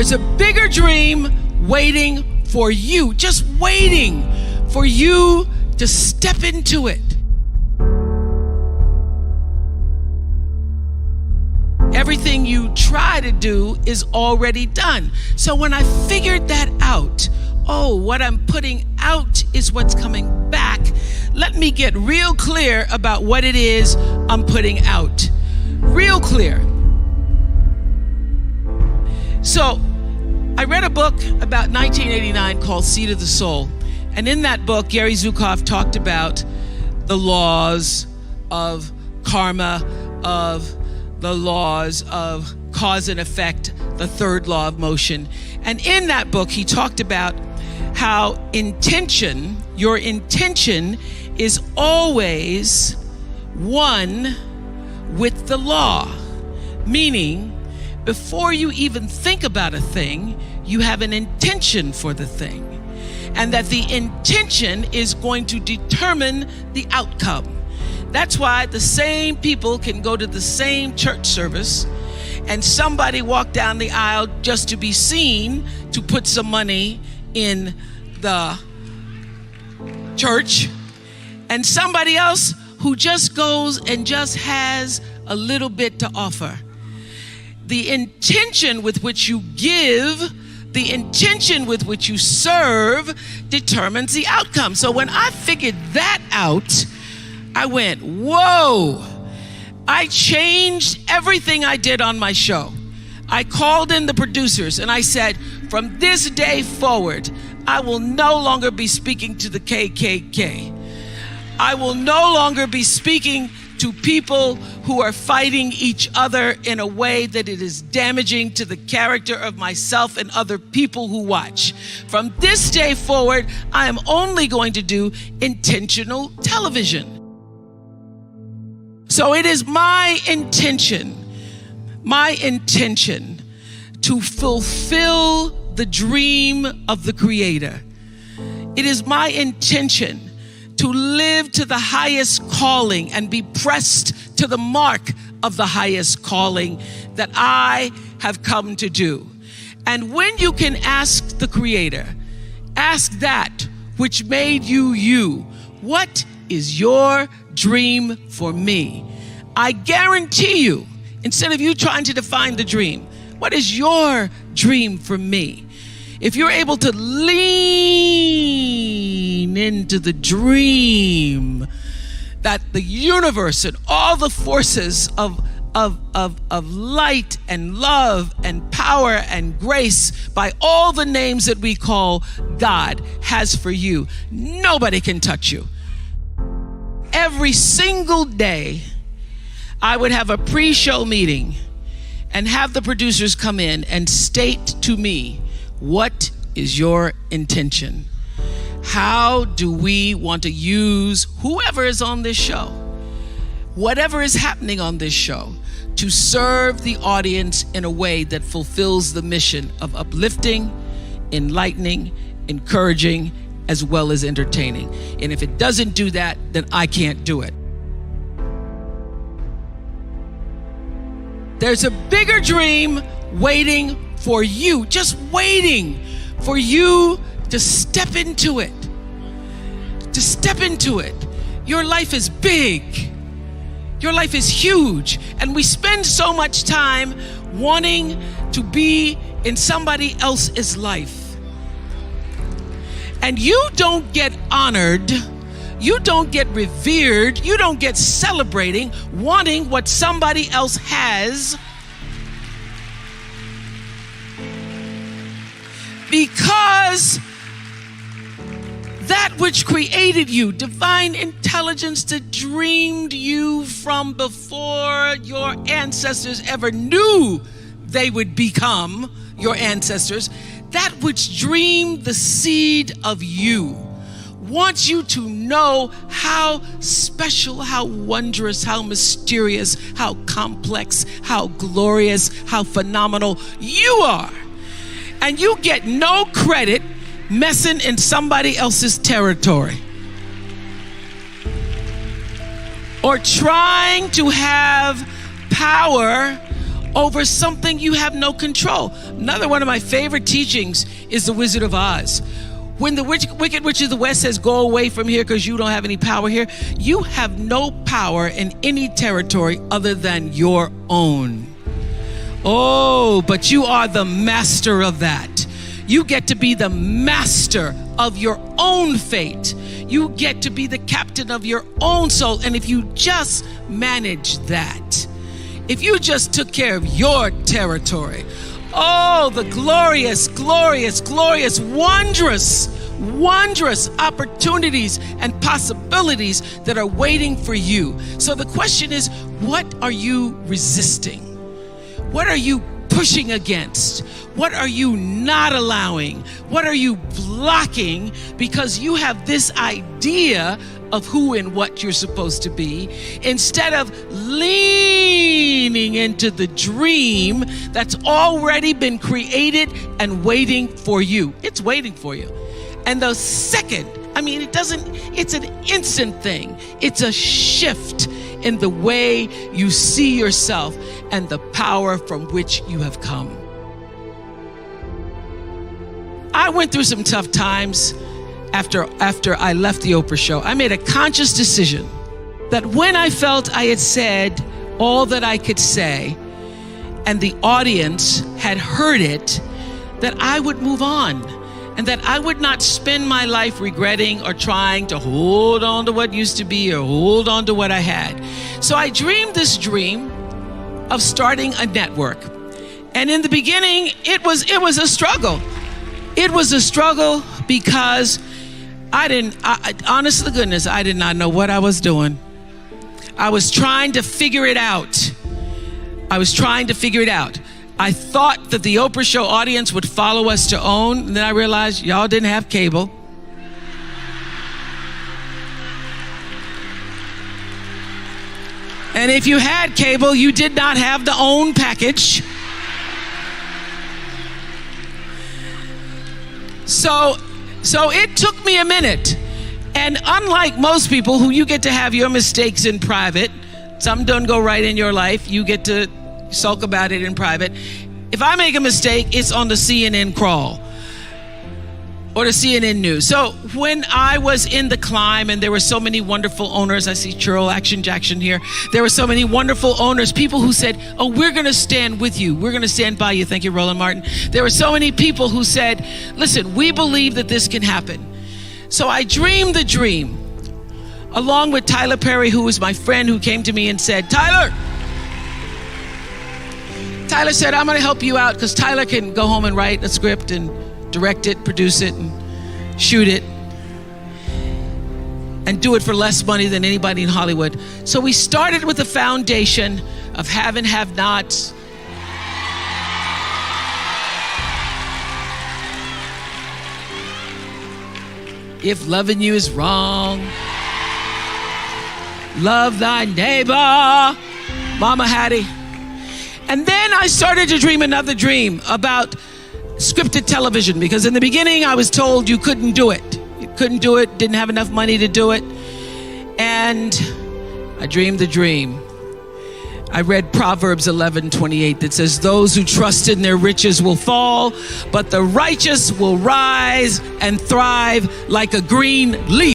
There's a bigger dream waiting for you, just waiting for you to step into it. Everything you try to do is already done. So when I figured that out, what I'm putting out is what's coming back. Let me get real clear about what it is I'm putting out. Real clear. So I read a book about 1989 called Seed of the Soul. And in that book, Gary Zukav talked about the laws of karma, of the laws of cause and effect, the third law of motion. And in that book, he talked about how your intention is always one with the law. Meaning, before you even think about a thing, you have an intention for the thing. And that the intention is going to determine the outcome. That's why the same people can go to the same church service and somebody walk down the aisle just to be seen to put some money in the church, and somebody else who just goes and just has a little bit to offer. The intention with which you give, the intention with which you serve determines the outcome. So when I figured that out, I went, whoa. I changed everything I did on my show. I called in the producers and I said, from this day forward, I will no longer be speaking to the KKK. I will no longer be speaking to people who are fighting each other in a way that it is damaging to the character of myself and other people who watch. From this day forward, I am only going to do intentional television. So it is my intention to fulfill the dream of the Creator. It is my intention to live to the highest calling and be pressed to the mark of the highest calling that I have come to do. And when you can ask the Creator, ask that which made you you, what is your dream for me? I guarantee you, instead of you trying to define the dream, what is your dream for me? If you're able to lean into the dream that the universe and all the forces of light and love and power and grace by all the names that we call God has for you, nobody can touch you. Every single day, I would have a pre-show meeting and have the producers come in and state to me, what is your intention? How do we want to use whoever is on this show, whatever is happening on this show, to serve the audience in a way that fulfills the mission of uplifting, enlightening, encouraging, as well as entertaining. And if it doesn't do that, then I can't do it. There's a bigger dream waiting for you, just waiting for you to step into it. To step into it. Your life is big. Your life is huge. And we spend so much time wanting to be in somebody else's life. And you don't get honored, you don't get revered, you don't get celebrating wanting what somebody else has, because that which created you, divine intelligence that dreamed you from before your ancestors ever knew they would become your ancestors, that which dreamed the seed of you, wants you to know how special, how wondrous, how mysterious, how complex, how glorious, how phenomenal you are. And you get no credit messing in somebody else's territory or trying to have power over something you have no control. Another one of my favorite teachings is The Wizard of Oz. When the Wicked Witch of the West says, go away from here because you don't have any power here, you have no power in any territory other than your own. Oh, but you are the master of that. You get to be the master of your own fate. You get to be the captain of your own soul. And if you just manage that, if you just took care of your territory, oh, the glorious, glorious, glorious, wondrous, wondrous opportunities and possibilities that are waiting for you. So the question is, what are you resisting? What are you pushing against? What are you not allowing? What are you blocking because you have this idea of who and what you're supposed to be, instead of leaning into the dream that's already been created and waiting for you? It's waiting for you. And the second, it's an instant thing. It's a shift in the way you see yourself and the power from which you have come. I went through some tough times after I left the Oprah show. I made a conscious decision that when I felt I had said all that I could say and the audience had heard it, that I would move on and that I would not spend my life regretting or trying to hold on to what used to be or hold on to what I had. So I dreamed this dream of starting a network. And in the beginning, it was a struggle. It was a struggle because honest to goodness, I did not know what I was doing. I was trying to figure it out. I thought that the Oprah show audience would follow us to OWN, and then I realized y'all didn't have cable. And if you had cable, you did not have the OWN package. So it took me a minute. And unlike most people who you get to have your mistakes in private, some don't go right in your life, you get to sulk about it in private. If I make a mistake, it's on the CNN crawl or the CNN news. So when I was in the climb and there were so many wonderful owners, I see Churl Action Jackson here. There were so many wonderful owners, people who said, oh, we're gonna stand with you. We're gonna stand by you. Thank you, Roland Martin. There were so many people who said, listen, we believe that this can happen. So I dreamed the dream along with Tyler Perry, who was my friend, who came to me and said, Tyler said, I'm gonna help you out, because Tyler can go home and write a script and direct it, produce it, and shoot it, and do it for less money than anybody in Hollywood. So we started with the foundation of have and have nots. If loving you is wrong, love thy neighbor, Mama Hattie. And then I started to dream another dream about scripted television, because in the beginning I was told you couldn't do it. You couldn't do it, didn't have enough money to do it. And I dreamed the dream. I read Proverbs 11:28 that says, those who trust in their riches will fall, but the righteous will rise and thrive like a green leaf.